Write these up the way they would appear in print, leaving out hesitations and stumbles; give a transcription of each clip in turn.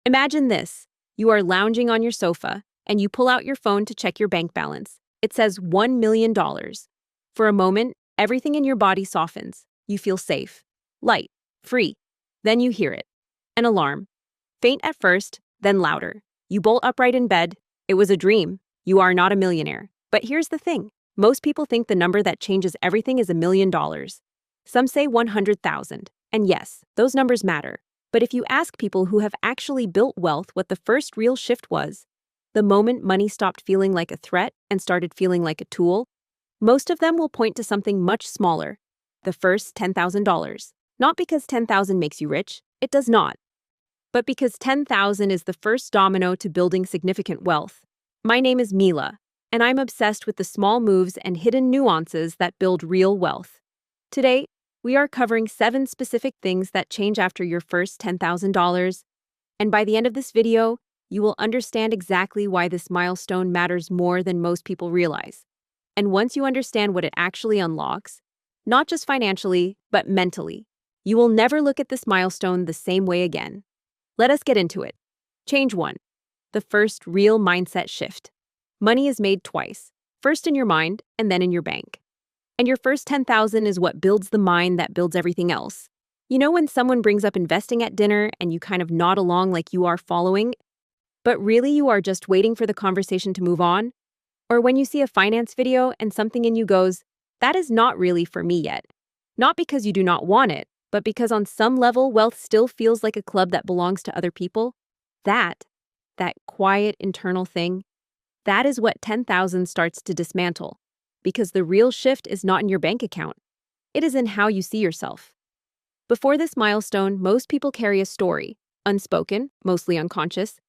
Imagine this. You are lounging on your sofa, and you pull out your phone to check your bank balance. It says $1 million. For a moment, everything in your body softens. You feel safe, light, free. Then you hear it. An alarm. Faint at first, then louder. You bolt upright in bed. It was a dream. You are not a millionaire. But here's the thing. Most people think the number that changes everything is $1 million. Some say 100,000. And yes, those numbers matter. But if you ask people who have actually built wealth what the first real shift was, the moment money stopped feeling like a threat and started feeling like a tool, most of them will point to something much smaller. The first $10,000. Not because 10,000 makes you rich. It does not. But because 10,000 is the first domino to building significant wealth. My name is Mila, and I'm obsessed with the small moves and hidden nuances that build real wealth. Today, we are covering 7 specific things that change after your first $10,000. And by the end of this video, you will understand exactly why this milestone matters more than most people realize. And once you understand what it actually unlocks, not just financially, but mentally, you will never look at this milestone the same way again. Let us get into it. Change 1. The first real mindset shift. Money is made twice, first in your mind and then in your bank. And your first 10,000 is what builds the mind that builds everything else. You know when someone brings up investing at dinner and you kind of nod along like you are following, but really you are just waiting for the conversation to move on? Or when you see a finance video and something in you goes, that is not really for me yet. Not because you do not want it, but because on some level wealth still feels like a club that belongs to other people. That quiet internal thing, that is what 10,000 starts to dismantle. Because the real shift is not in your bank account. It is in how you see yourself. Before this milestone, most people carry a story, unspoken, mostly unconscious,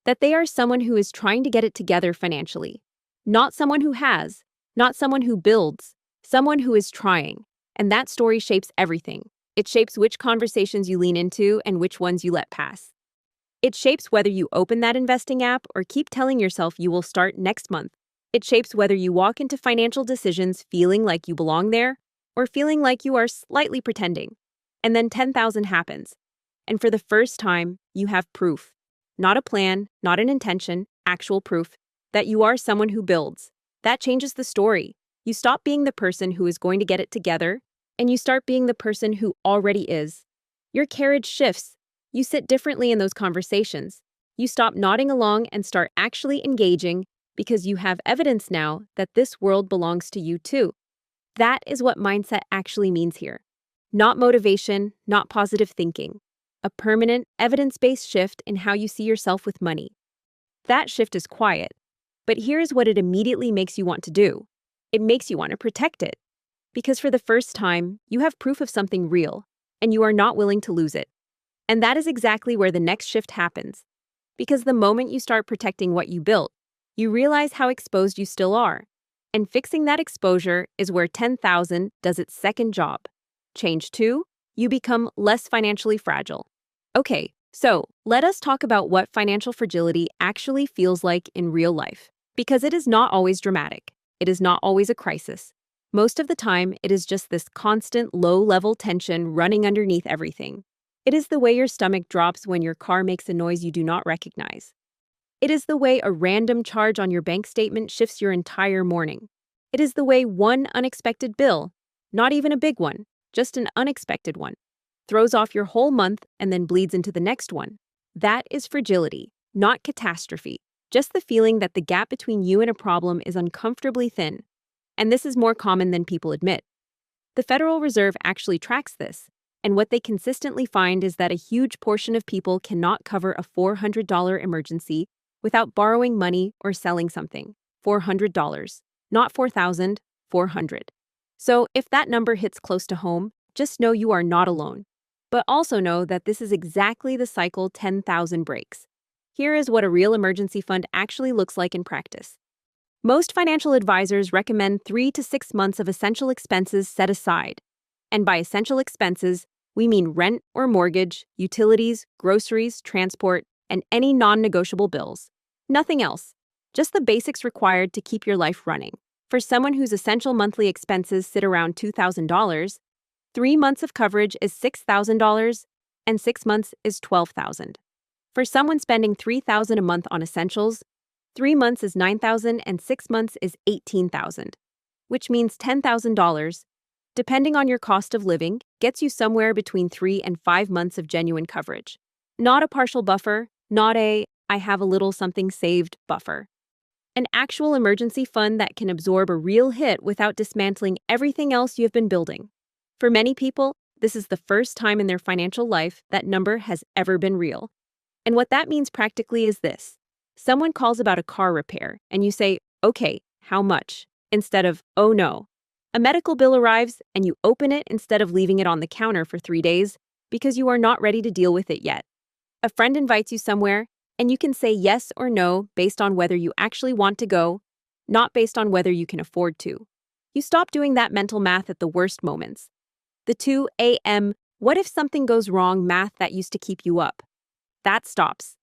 that they are someone who is trying to get it together financially. Not someone who has, not someone who builds, someone who is trying. And that story shapes everything. It shapes which conversations you lean into and which ones you let pass. It shapes whether you open that investing app or keep telling yourself you will start next month. It shapes whether you walk into financial decisions feeling like you belong there or feeling like you are slightly pretending. And then 10,000 happens. And for the first time, you have proof. Not a plan, not an intention, actual proof that you are someone who builds. That changes the story. You stop being the person who is going to get it together, and you start being the person who already is. Your carriage shifts. You sit differently in those conversations. You stop nodding along and start actually engaging because you have evidence now that this world belongs to you too. That is what mindset actually means here. Not motivation, not positive thinking. A permanent, evidence-based shift in how you see yourself with money. That shift is quiet, but here's what it immediately makes you want to do. It makes you want to protect it. Because for the first time, you have proof of something real, and you are not willing to lose it. And that is exactly where the next shift happens. Because the moment you start protecting what you built, you realize how exposed you still are. And fixing that exposure is where 10,000 does its second job. Change 2, you become less financially fragile. Okay, so let us talk about what financial fragility actually feels like in real life. Because it is not always dramatic. It is not always a crisis. Most of the time, it is just this constant low-level tension running underneath everything. It is the way your stomach drops when your car makes a noise you do not recognize. It is the way a random charge on your bank statement shifts your entire morning. It is the way one unexpected bill, not even a big one, just an unexpected one, throws off your whole month and then bleeds into the next one. That is fragility, not catastrophe, just the feeling that the gap between you and a problem is uncomfortably thin. And this is more common than people admit. The Federal Reserve actually tracks this, and what they consistently find is that a huge portion of people cannot cover a $400 emergency without borrowing money or selling something. $400, not 4,000, 400. So if that number hits close to home, just know you are not alone. But also know that this is exactly the cycle 10,000 breaks. Here is what a real emergency fund actually looks like in practice. Most financial advisors recommend 3 to 6 months of essential expenses set aside. And by essential expenses, we mean rent or mortgage, utilities, groceries, transport, and any non-negotiable bills. Nothing else. Just the basics required to keep your life running. For someone whose essential monthly expenses sit around $2,000, 3 months of coverage is $6,000, and 6 months is $12,000. For someone spending $3,000 a month on essentials, 3 months is $9,000 and 6 months is $18,000, which means $10,000, depending on your cost of living, gets you somewhere between 3 and 5 months of genuine coverage. Not a partial buffer, not a "I have a little something saved" buffer. An actual emergency fund that can absorb a real hit without dismantling everything else you have been building. For many people, this is the first time in their financial life that number has ever been real. And what that means practically is this. Someone calls about a car repair, and you say, "Okay, how much?" instead of, "Oh no." A medical bill arrives, and you open it instead of leaving it on the counter for 3 days because you are not ready to deal with it yet. A friend invites you somewhere, and you can say yes or no based on whether you actually want to go, not based on whether you can afford to. You stop doing that mental math at the worst moments. The 2 a.m. what if something goes wrong math that used to keep you up. That stops.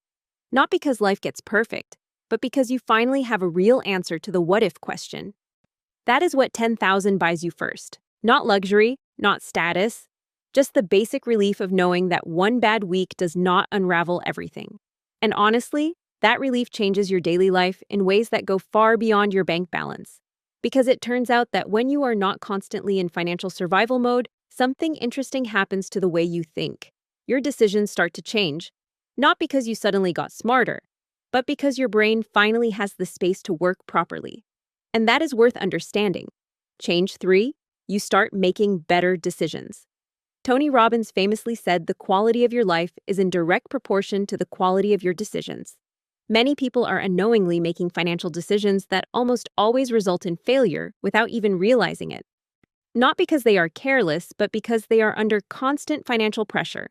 Not because life gets perfect, but because you finally have a real answer to the what if question. That is what 10,000 buys you first. Not luxury, not status, just the basic relief of knowing that one bad week does not unravel everything. And honestly, that relief changes your daily life in ways that go far beyond your bank balance. Because it turns out that when you are not constantly in financial survival mode, something interesting happens to the way you think. Your decisions start to change, not because you suddenly got smarter, but because your brain finally has the space to work properly. And that is worth understanding. Change 3, you start making better decisions. Tony Robbins famously said the quality of your life is in direct proportion to the quality of your decisions. Many people are unknowingly making financial decisions that almost always result in failure without even realizing it. Not because they are careless, but because they are under constant financial pressure.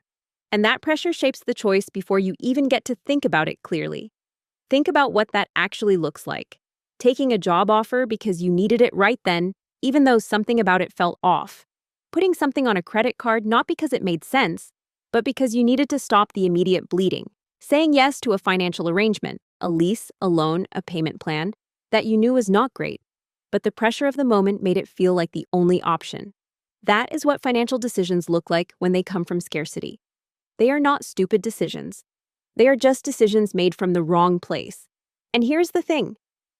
And that pressure shapes the choice before you even get to think about it clearly. Think about what that actually looks like. Taking a job offer because you needed it right then, even though something about it felt off. Putting something on a credit card not because it made sense, but because you needed to stop the immediate bleeding. Saying yes to a financial arrangement, a lease, a loan, a payment plan, that you knew was not great, but the pressure of the moment made it feel like the only option. That is what financial decisions look like when they come from scarcity. They are not stupid decisions. They are just decisions made from the wrong place. And here's the thing.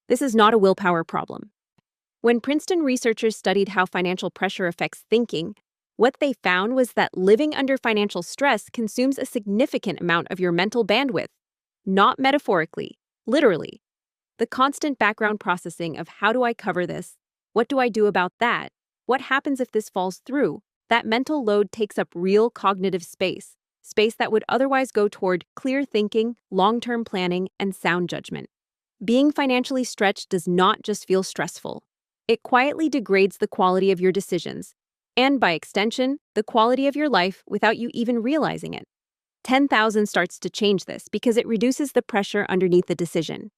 This is not a willpower problem. When Princeton researchers studied how financial pressure affects thinking, what they found was that living under financial stress consumes a significant amount of your mental bandwidth. Not metaphorically, literally. The constant background processing of how do I cover this? What do I do about that? What happens if this falls through? That mental load takes up real cognitive space that would otherwise go toward clear thinking, long-term planning, and sound judgment. Being financially stretched does not just feel stressful. It quietly degrades the quality of your decisions, and by extension, the quality of your life without you even realizing it. 10,000 starts to change this because it reduces the pressure underneath the decision.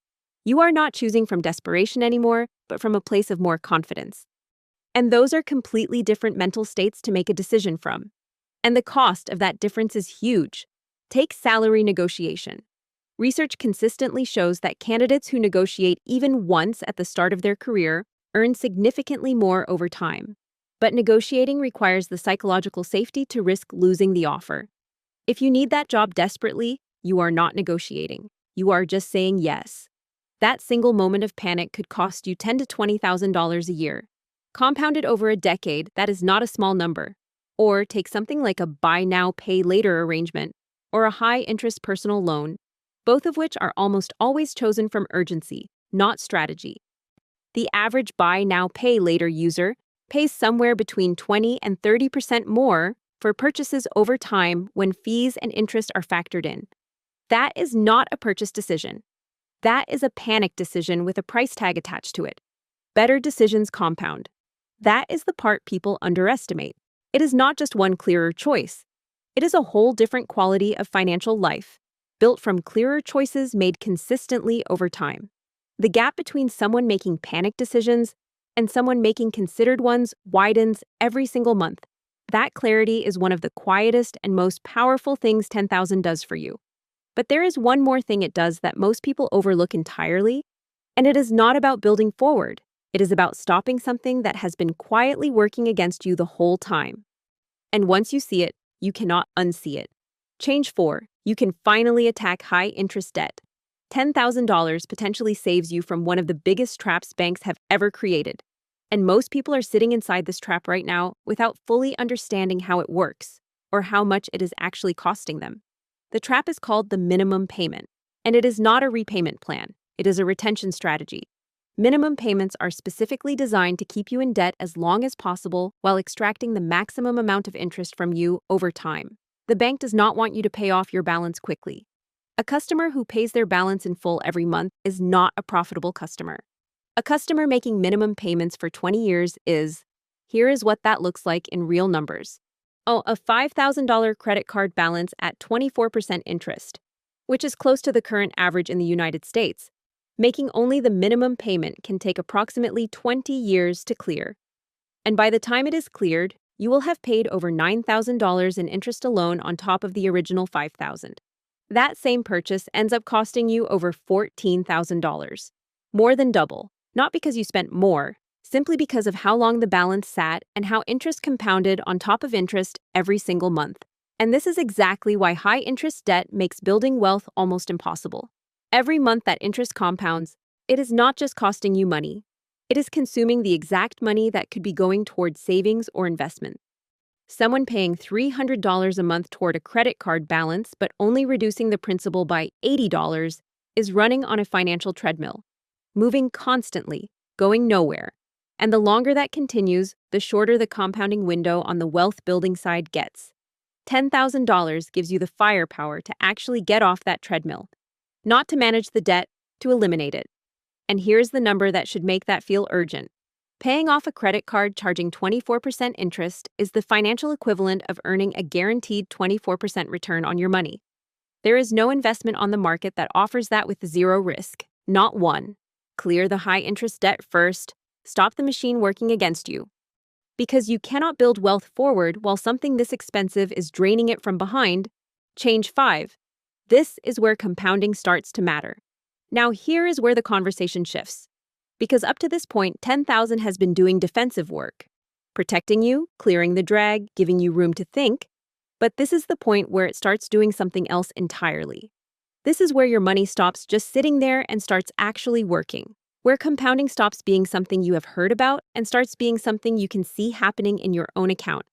You are not choosing from desperation anymore, but from a place of more confidence. And those are completely different mental states to make a decision from. And the cost of that difference is huge. Take salary negotiation. Research consistently shows that candidates who negotiate even once at the start of their career earn significantly more over time. But negotiating requires the psychological safety to risk losing the offer. If you need that job desperately, you are not negotiating. You are just saying yes. That single moment of panic could cost you $10,000 to $20,000 a year. Compounded over a decade, that is not a small number. Or take something like a buy now, pay later arrangement, or a high-interest personal loan, both of which are almost always chosen from urgency, not strategy. The average buy now, pay later user pays somewhere between 20 and 30% more for purchases over time when fees and interest are factored in. That is not a purchase decision. That is a panic decision with a price tag attached to it. Better decisions compound. That is the part people underestimate. It is not just one clearer choice. It is a whole different quality of financial life, built from clearer choices made consistently over time. The gap between someone making panic decisions and someone making considered ones widens every single month. That clarity is one of the quietest and most powerful things 10,000 does for you. But there is one more thing it does that most people overlook entirely, and it is not about building forward. It is about stopping something that has been quietly working against you the whole time. And once you see it, you cannot unsee it. Change 4. You can finally attack high-interest debt. $10,000 potentially saves you from one of the biggest traps banks have ever created. And most people are sitting inside this trap right now without fully understanding how it works or how much it is actually costing them. The trap is called the minimum payment, and it is not a repayment plan. It is a retention strategy. Minimum payments are specifically designed to keep you in debt as long as possible while extracting the maximum amount of interest from you over time. The bank does not want you to pay off your balance quickly. A customer who pays their balance in full every month is not a profitable customer. A customer making minimum payments for 20 years is, here is what that looks like in real numbers. A $5,000 credit card balance at 24% interest, which is close to the current average in the United States. Making only the minimum payment can take approximately 20 years to clear. And by the time it is cleared, you will have paid over $9,000 in interest alone on top of the original $5,000. That same purchase ends up costing you over $14,000. More than double, not because you spent more, simply because of how long the balance sat and how interest compounded on top of interest every single month. And this is exactly why high-interest debt makes building wealth almost impossible. Every month that interest compounds, it is not just costing you money. It is consuming the exact money that could be going toward savings or investment. Someone paying $300 a month toward a credit card balance but only reducing the principal by $80 is running on a financial treadmill, moving constantly, going nowhere. And the longer that continues, the shorter the compounding window on the wealth-building side gets. $10,000 gives you the firepower to actually get off that treadmill. Not to manage the debt, to eliminate it. And here's the number that should make that feel urgent. Paying off a credit card charging 24% interest is the financial equivalent of earning a guaranteed 24% return on your money. There is no investment on the market that offers that with zero risk. Not one. Clear the high-interest debt first. Stop the machine working against you. Because you cannot build wealth forward while something this expensive is draining it from behind. Change 5. This is where compounding starts to matter. Now here is where the conversation shifts. Because up to this point, 10,000 has been doing defensive work, protecting you, clearing the drag, giving you room to think. But this is the point where it starts doing something else entirely. This is where your money stops just sitting there and starts actually working. Where compounding stops being something you have heard about and starts being something you can see happening in your own account.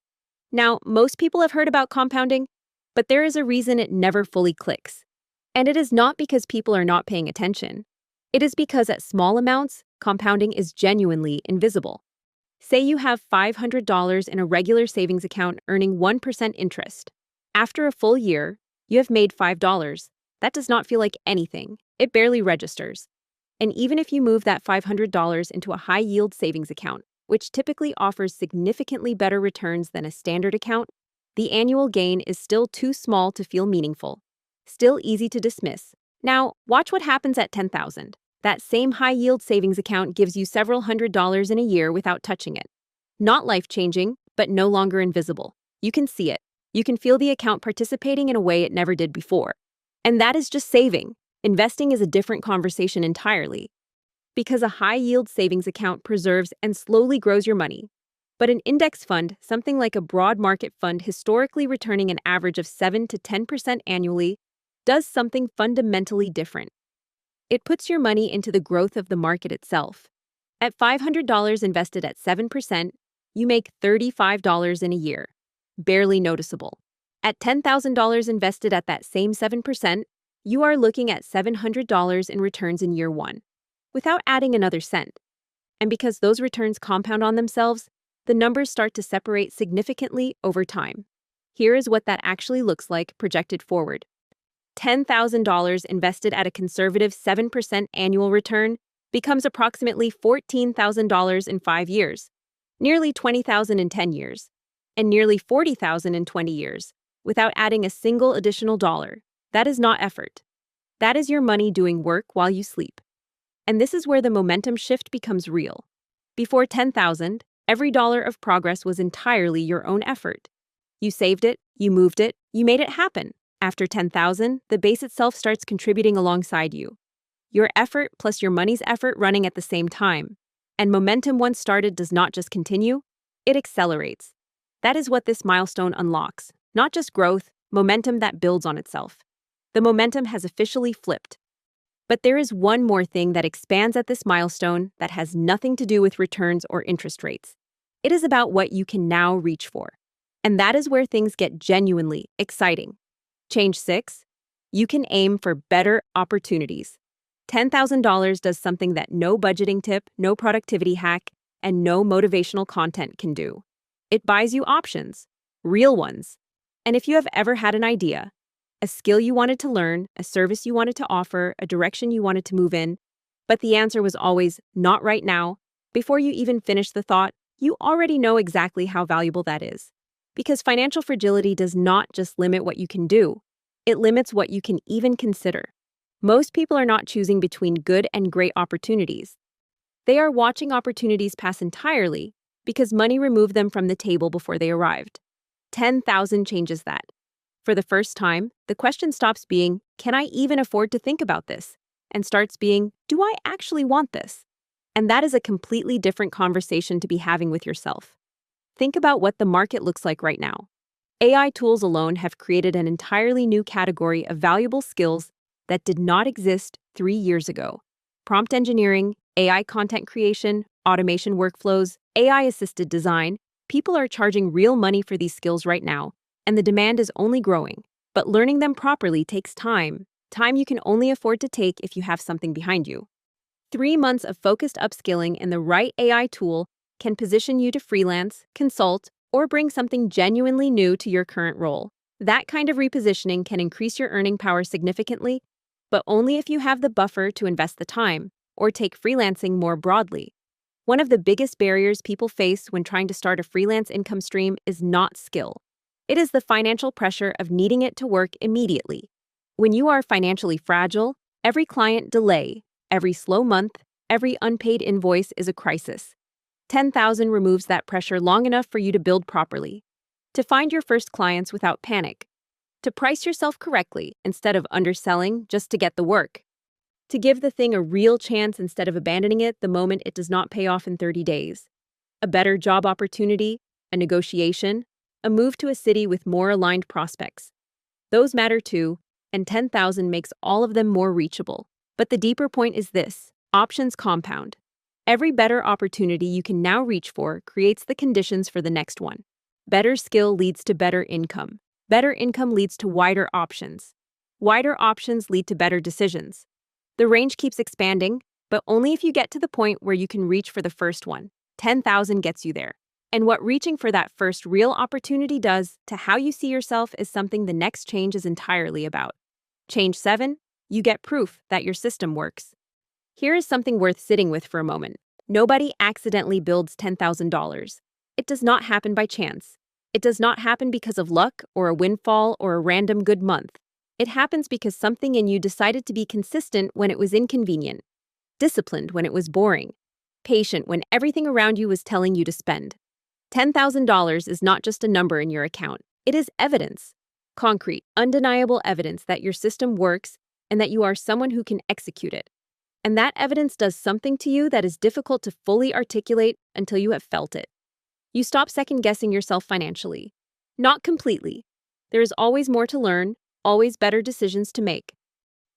Now, most people have heard about compounding, but there is a reason it never fully clicks. And it is not because people are not paying attention. It is because at small amounts, compounding is genuinely invisible. Say you have $500 in a regular savings account earning 1% interest. After a full year, you have made $5. That does not feel like anything. It barely registers. And even if you move that $500 into a high-yield savings account, which typically offers significantly better returns than a standard account, the annual gain is still too small to feel meaningful. Still easy to dismiss. Now, watch what happens at $10,000. That same high-yield savings account gives you several $100s in a year without touching it. Not life-changing, but no longer invisible. You can see it. You can feel the account participating in a way it never did before. And that is just saving. Investing is a different conversation entirely. Because a high-yield savings account preserves and slowly grows your money. But an index fund, something like a broad market fund historically returning an average of 7 to 10% annually, does something fundamentally different. It puts your money into the growth of the market itself. At $500 invested at 7%, you make $35 in a year. Barely noticeable. At $10,000 invested at that same 7%, you are looking at $700 in returns in year 1, without adding another cent. And because those returns compound on themselves, the numbers start to separate significantly over time. Here is what that actually looks like projected forward. $10,000 invested at a conservative 7% annual return becomes approximately $14,000 in 5 years, nearly $20,000 in 10 years, and nearly $40,000 in 20 years, without adding a single additional dollar. That is not effort. That is your money doing work while you sleep. And this is where the momentum shift becomes real. Before 10,000, every dollar of progress was entirely your own effort. You saved it, you moved it, you made it happen. After 10,000, the base itself starts contributing alongside you. Your effort plus your money's effort running at the same time. And momentum once started does not just continue, it accelerates. That is what this milestone unlocks. Not just growth, momentum that builds on itself. The momentum has officially flipped. But there is one more thing that expands at this milestone that has nothing to do with returns or interest rates. It is about what you can now reach for. And that is where things get genuinely exciting. Change 6. You can aim for better opportunities. $10,000 does something that no budgeting tip, no productivity hack, and no motivational content can do. It buys you options, real ones. And if you have ever had an idea, a skill you wanted to learn, a service you wanted to offer, a direction you wanted to move in, but the answer was always not right now, before you even finished the thought, you already know exactly how valuable that is. Because financial fragility does not just limit what you can do, it limits what you can even consider. Most people are not choosing between good and great opportunities. They are watching opportunities pass entirely because money removed them from the table before they arrived. 10,000 changes that. For the first time, the question stops being, can I even afford to think about this? And starts being, do I actually want this? And that is a completely different conversation to be having with yourself. Think about what the market looks like right now. AI tools alone have created an entirely new category of valuable skills that did not exist 3 years ago. Prompt engineering, AI content creation, automation workflows, AI-assisted design. People are charging real money for these skills right now, and the demand is only growing. But learning them properly takes time you can only afford to take if you have something behind you. 3 months of focused upskilling in the right AI tool can position you to freelance, consult, or bring something genuinely new to your current role. That kind of repositioning can increase your earning power significantly, but only if you have the buffer to invest the time or take freelancing more broadly. One of the biggest barriers people face when trying to start a freelance income stream is not skill. It is the financial pressure of needing it to work immediately. When you are financially fragile, every client delay, every slow month, every unpaid invoice is a crisis. 10,000 removes that pressure long enough for you to build properly, to find your first clients without panic, to price yourself correctly instead of underselling just to get the work, to give the thing a real chance instead of abandoning it the moment it does not pay off in 30 days. A better job opportunity, a negotiation, a move to a city with more aligned prospects. Those matter too, and 10,000 makes all of them more reachable. But the deeper point is this: options compound. Every better opportunity you can now reach for creates the conditions for the next one. Better skill leads to better income. Better income leads to wider options. Wider options lead to better decisions. The range keeps expanding, but only if you get to the point where you can reach for the first one. 10,000 gets you there. And what reaching for that first real opportunity does to how you see yourself is something the next change is entirely about. Change 7, you get proof that your system works. Here is something worth sitting with for a moment. Nobody accidentally builds $10,000. It does not happen by chance. It does not happen because of luck or a windfall or a random good month. It happens because something in you decided to be consistent when it was inconvenient, disciplined when it was boring, patient when everything around you was telling you to spend. $10,000 is not just a number in your account. It is evidence. Concrete, undeniable evidence that your system works and that you are someone who can execute it. And that evidence does something to you that is difficult to fully articulate until you have felt it. You stop second-guessing yourself financially. Not completely. There is always more to learn, always better decisions to make.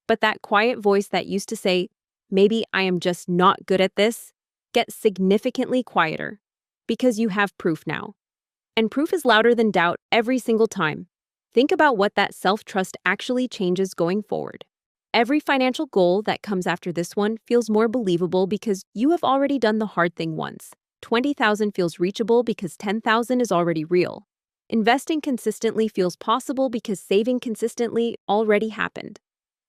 But that quiet voice that used to say, maybe I am just not good at this, gets significantly quieter. Because you have proof now. And proof is louder than doubt every single time. Think about what that self-trust actually changes going forward. Every financial goal that comes after this one feels more believable because you have already done the hard thing once. 20,000 feels reachable because 10,000 is already real. Investing consistently feels possible because saving consistently already happened.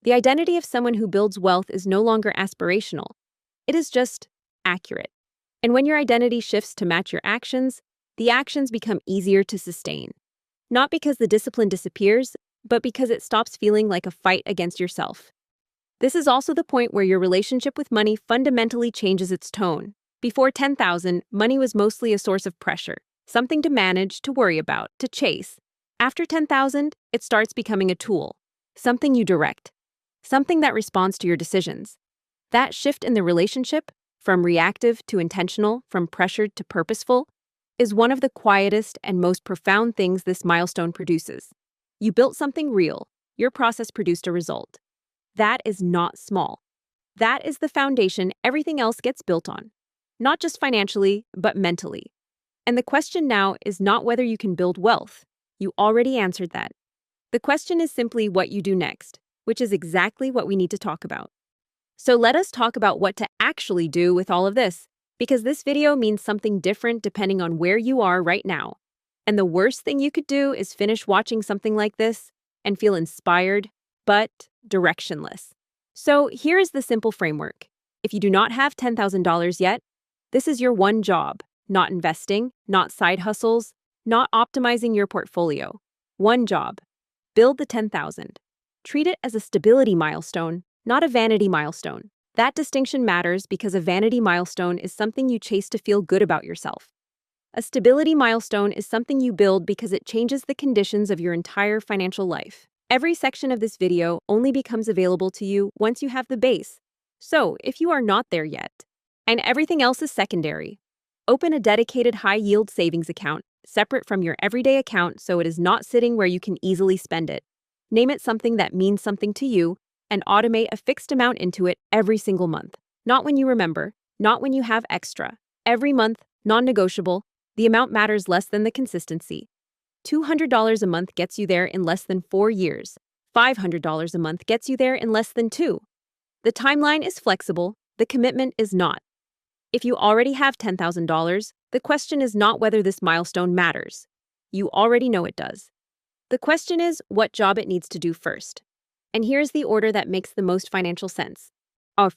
The identity of someone who builds wealth is no longer aspirational. It is just accurate. And when your identity shifts to match your actions, the actions become easier to sustain. Not because the discipline disappears, but because it stops feeling like a fight against yourself. This is also the point where your relationship with money fundamentally changes its tone. Before 10,000, money was mostly a source of pressure, something to manage, to worry about, to chase. After 10,000, it starts becoming a tool, something you direct, something that responds to your decisions. That shift in the relationship, from reactive to intentional, from pressured to purposeful, is one of the quietest and most profound things this milestone produces. You built something real. Your process produced a result. That is not small. That is the foundation everything else gets built on. Not just financially, but mentally. And the question now is not whether you can build wealth. You already answered that. The question is simply what you do next, which is exactly what we need to talk about. So let us talk about what to actually do with all of this, because this video means something different depending on where you are right now. And the worst thing you could do is finish watching something like this and feel inspired, but directionless. So here is the simple framework. If you do not have $10,000 yet, this is your one job, not investing, not side hustles, not optimizing your portfolio. One job. Build the 10,000. Treat it as a stability milestone, not a vanity milestone. That distinction matters because a vanity milestone is something you chase to feel good about yourself. A stability milestone is something you build because it changes the conditions of your entire financial life. Every section of this video only becomes available to you once you have the base. So, if you are not there yet, and everything else is secondary, open a dedicated high-yield savings account, separate from your everyday account so it is not sitting where you can easily spend it. Name it something that means something to you, and automate a fixed amount into it every single month. Not when you remember, not when you have extra. Every month, non-negotiable. The amount matters less than the consistency. $200 a month gets you there in less than 4 years. $500 a month gets you there in less than 2. The timeline is flexible, the commitment is not. If you already have $10,000, the question is not whether this milestone matters. You already know it does. The question is what job it needs to do first. And here's the order that makes the most financial sense.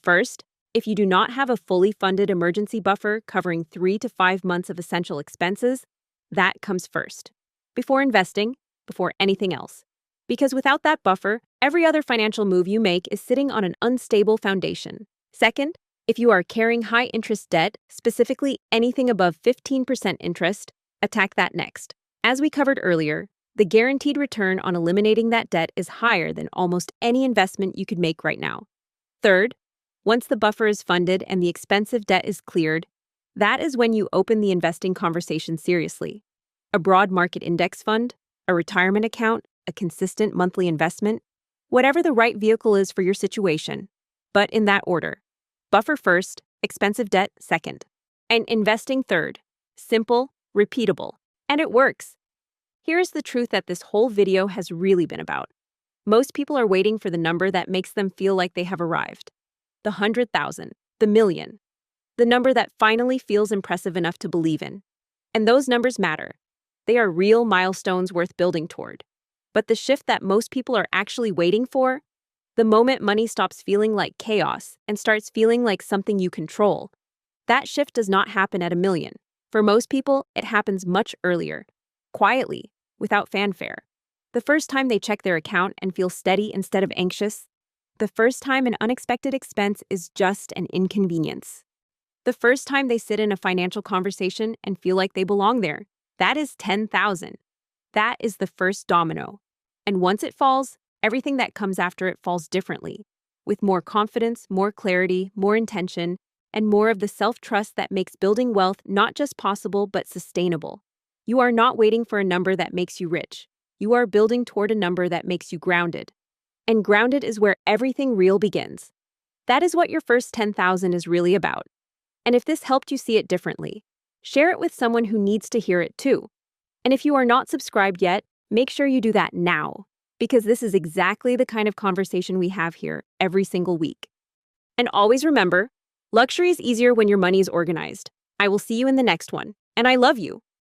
First, if you do not have a fully funded emergency buffer covering 3 to 5 months of essential expenses, that comes first. Before investing, before anything else. Because without that buffer, every other financial move you make is sitting on an unstable foundation. Second, if you are carrying high-interest debt, specifically anything above 15% interest, attack that next. As we covered earlier, the guaranteed return on eliminating that debt is higher than almost any investment you could make right now. Third, once the buffer is funded and the expensive debt is cleared, that is when you open the investing conversation seriously. A broad market index fund, a retirement account, a consistent monthly investment, whatever the right vehicle is for your situation, but in that order. Buffer first, expensive debt second, and investing third. Simple, repeatable, and it works. Here's the truth that this whole video has really been about. Most people are waiting for the number that makes them feel like they have arrived. The 100,000, the million, the number that finally feels impressive enough to believe in. And those numbers matter. They are real milestones worth building toward. But the shift that most people are actually waiting for, the moment money stops feeling like chaos and starts feeling like something you control, that shift does not happen at a million. For most people, it happens much earlier, quietly, without fanfare. The first time they check their account and feel steady instead of anxious. The first time an unexpected expense is just an inconvenience. The first time they sit in a financial conversation and feel like they belong there. That is 10,000. That is the first domino. And once it falls, everything that comes after it falls differently, with more confidence, more clarity, more intention, and more of the self-trust that makes building wealth not just possible but sustainable. You are not waiting for a number that makes you rich. You are building toward a number that makes you grounded. And grounded is where everything real begins. That is what your first 10,000 is really about. And if this helped you see it differently, share it with someone who needs to hear it too. And if you are not subscribed yet, make sure you do that now, because this is exactly the kind of conversation we have here every single week. And always remember, luxury is easier when your money is organized. I will see you in the next one, and I love you.